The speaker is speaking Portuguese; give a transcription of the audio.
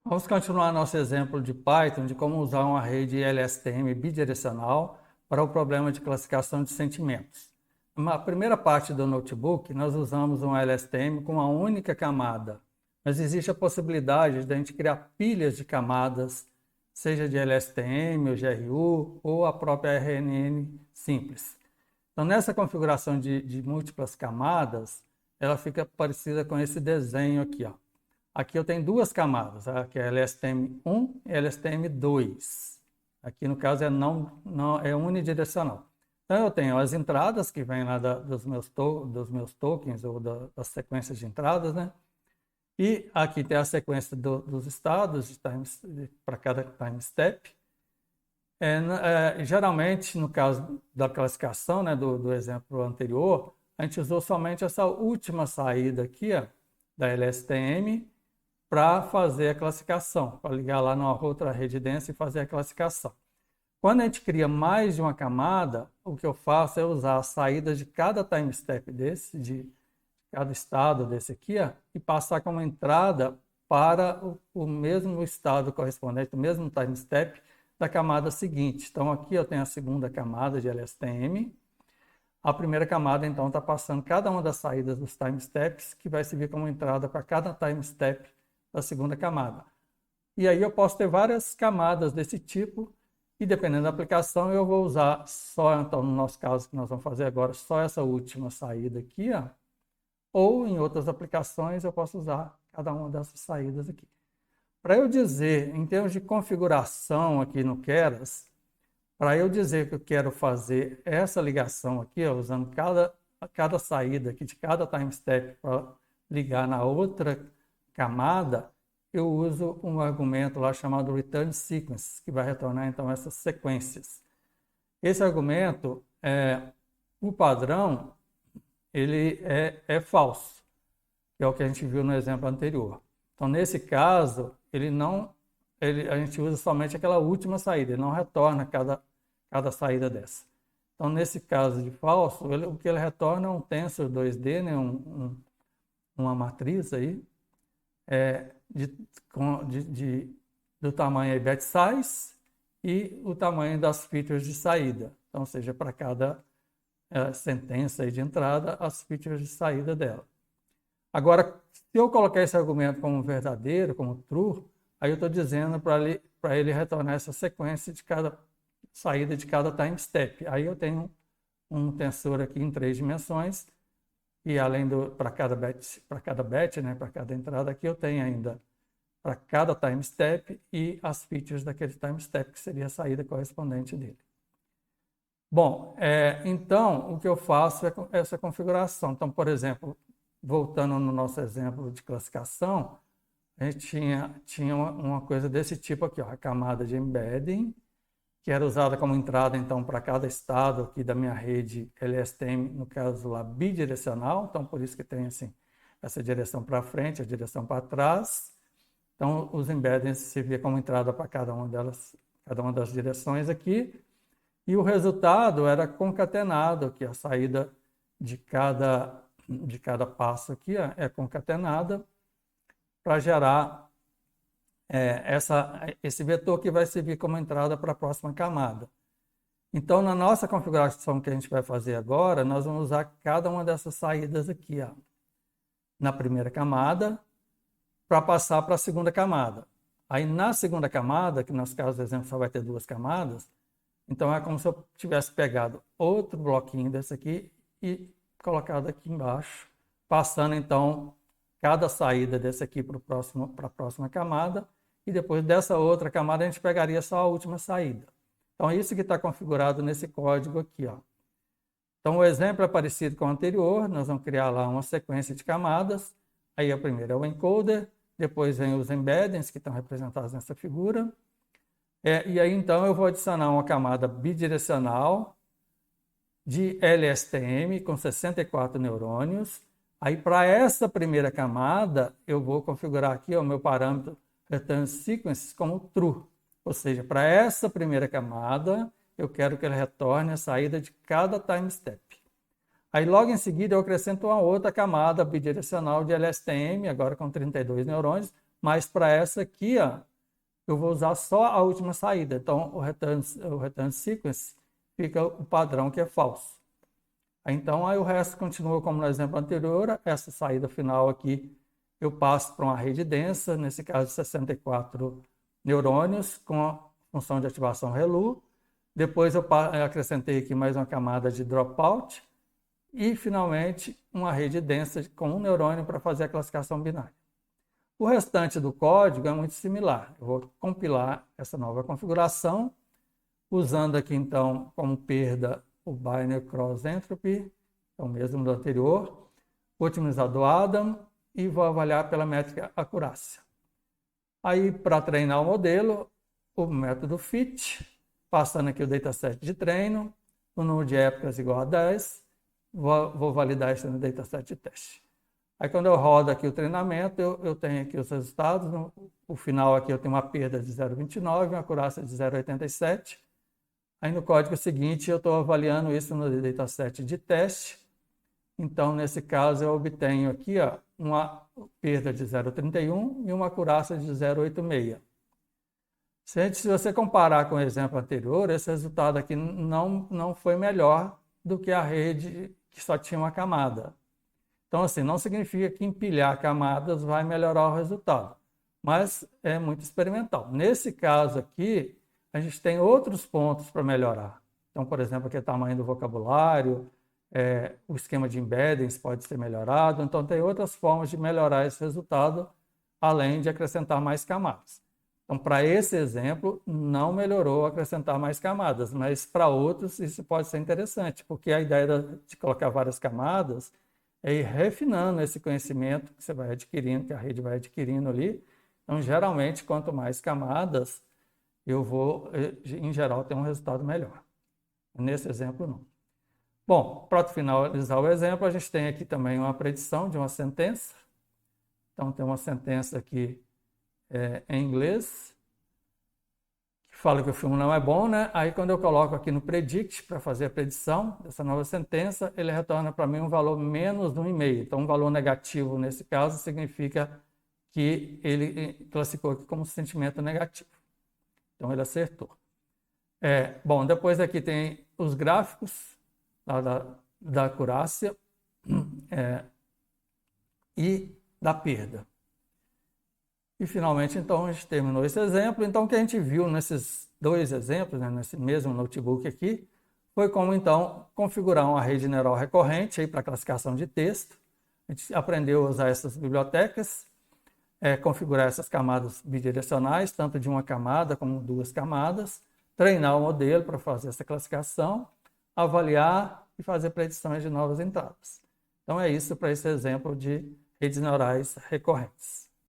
Vamos continuar nosso exemplo de Python de como usar uma rede LSTM bidirecional para o problema de classificação de sentimentos. Na primeira parte do notebook, nós usamos um LSTM com uma única camada, mas existe a possibilidade de a gente criar pilhas de camadas, seja de LSTM, ou GRU, ou a própria RNN simples. Então, nessa configuração de múltiplas camadas, ela fica parecida com esse desenho aqui, ó. Aqui eu tenho duas camadas, tá? Que é LSTM1 e LSTM2. Aqui no caso é unidirecional. Então eu tenho as entradas que vêm lá dos meus tokens ou das sequências de entradas, né? E aqui tem a sequência dos estados para cada time step. Geralmente, no caso da classificação, né, do exemplo anterior, a gente usou somente essa última saída aqui, ó, da LSTM, para fazer a classificação, para ligar lá numa outra rede densa e fazer a classificação. Quando a gente cria mais de uma camada, o que eu faço é usar a saída de cada time step desse, de cada estado desse aqui, ó, e passar como entrada para o mesmo estado correspondente, o mesmo time step da camada seguinte. Então aqui eu tenho a segunda camada de LSTM. A primeira camada, então, está passando cada uma das saídas dos time steps, que vai servir como entrada para cada time step da segunda camada. E aí eu posso ter várias camadas desse tipo, e dependendo da aplicação, eu vou usar só, então, no nosso caso, que nós vamos fazer agora, só essa última saída aqui, ó. Ou em outras aplicações eu posso usar cada uma dessas saídas aqui. Para eu dizer, em termos de configuração aqui no Keras, para eu dizer que eu quero fazer essa ligação aqui, ó, usando cada saída aqui de cada time step para ligar na outra camada, eu uso um argumento lá chamado return sequence, que vai retornar então essas sequências. Esse argumento, o padrão, ele é falso, que é o que a gente viu no exemplo anterior. Então, nesse caso, a gente usa somente aquela última saída, ele não retorna cada saída dessa. Então, nesse caso de falso, o que ele retorna é um tensor 2D, né, uma matriz aí, do tamanho batch size e o tamanho das features de saída. Então, ou seja, para cada sentença aí de entrada, as features de saída dela. Agora, se eu colocar esse argumento como verdadeiro, como true, aí eu estou dizendo para ele retornar essa sequência de cada saída de cada time step. Aí eu tenho um tensor aqui em 3 dimensões, e além para cada batch, né, para cada entrada aqui, eu tenho ainda para cada time step e as features daquele time step, que seria a saída correspondente dele. Bom, então o que eu faço é essa configuração. Então, por exemplo, voltando no nosso exemplo de classificação, a gente tinha uma coisa desse tipo aqui, ó, a camada de embedding, que era usada como entrada, então, para cada estado aqui da minha rede LSTM, no caso lá, bidirecional. Então, por isso que tem, assim, essa direção para frente, a direção para trás. Então, os embeddings serviam como entrada para cada uma das direções aqui. E o resultado era concatenado, que a saída de cada passo aqui é concatenada para gerar esse vetor que vai servir como entrada para a próxima camada. Então, na nossa configuração que a gente vai fazer agora, nós vamos usar cada uma dessas saídas aqui, ó, na primeira camada, para passar para a segunda camada. Aí, na segunda camada, que no nosso caso, por exemplo, só vai ter 2 camadas, então é como se eu tivesse pegado outro bloquinho desse aqui e colocado aqui embaixo, passando, então, cada saída desse aqui para a próxima camada, e depois dessa outra camada a gente pegaria só a última saída. Então é isso que está configurado nesse código aqui, ó. Então o exemplo é parecido com o anterior, nós vamos criar lá uma sequência de camadas, aí a primeira é o encoder, depois vem os embeddings que estão representados nessa figura, e aí então eu vou adicionar uma camada bidirecional de LSTM com 64 neurônios. Aí, para essa primeira camada, eu vou configurar aqui o meu parâmetro return sequence como true. Ou seja, para essa primeira camada, eu quero que ele retorne a saída de cada time step. Aí, logo em seguida, eu acrescento uma outra camada bidirecional de LSTM, agora com 32 neurônios, Mas para essa aqui, ó, eu vou usar só a última saída. Então, o return sequence fica o padrão que é falso. Então, aí o resto continua como no exemplo anterior. Essa saída final aqui, eu passo para uma rede densa, nesse caso 64 neurônios, com a função de ativação ReLU. Depois eu acrescentei aqui mais uma camada de dropout. E, finalmente, uma rede densa com um neurônio para fazer a classificação binária. O restante do código é muito similar. Eu vou compilar essa nova configuração, usando aqui, então, como perda o Binary Cross Entropy, é o mesmo do anterior, vou otimizar do Adam e vou avaliar pela métrica acurácia. Aí, para treinar o modelo, o método fit, passando aqui o dataset de treino, o número de épocas igual a 10, vou validar isso no dataset de teste. Aí, quando eu rodo aqui o treinamento, eu tenho aqui os resultados. No final aqui eu tenho uma perda de 0,29, uma acurácia de 0,87. Aí, no código seguinte, eu estou avaliando isso no dataset de teste. Então, nesse caso, eu obtenho aqui ó, uma perda de 0,31 e uma acurácia de 0,86. Se você comparar com o exemplo anterior, esse resultado aqui não foi melhor do que a rede que só tinha uma camada. Então, assim, não significa que empilhar camadas vai melhorar o resultado, mas é muito experimental. Nesse caso aqui, a gente tem outros pontos para melhorar. Então, por exemplo, aqui é o tamanho do vocabulário, o esquema de embeddings pode ser melhorado. Então, tem outras formas de melhorar esse resultado, além de acrescentar mais camadas. Então, para esse exemplo, não melhorou acrescentar mais camadas, mas para outros isso pode ser interessante, porque a ideia de colocar várias camadas é ir refinando esse conhecimento que você vai adquirindo, que a rede vai adquirindo ali. Então, geralmente, quanto mais camadas, eu vou, em geral, ter um resultado melhor. Nesse exemplo, não. Bom, para finalizar o exemplo, a gente tem aqui também uma predição de uma sentença. Então, tem uma sentença aqui em inglês, que fala que o filme não é bom, né? Aí, quando eu coloco aqui no predict, para fazer a predição dessa nova sentença, ele retorna para mim um valor menos de 1,5. Então, um valor negativo, nesse caso, significa que ele classificou aqui como sentimento negativo. Então, ele acertou. Bom, depois aqui tem os gráficos da acurácia e da perda. E, finalmente, então, a gente terminou esse exemplo. Então, o que a gente viu nesses dois exemplos, né, nesse mesmo notebook aqui, foi como, então, configurar uma rede neural recorrente para classificação de texto. A gente aprendeu a usar essas bibliotecas, configurar essas camadas bidirecionais, tanto de uma camada como duas camadas, treinar o modelo para fazer essa classificação, avaliar e fazer predições de novas entradas. Então, é isso para esse exemplo de redes neurais recorrentes.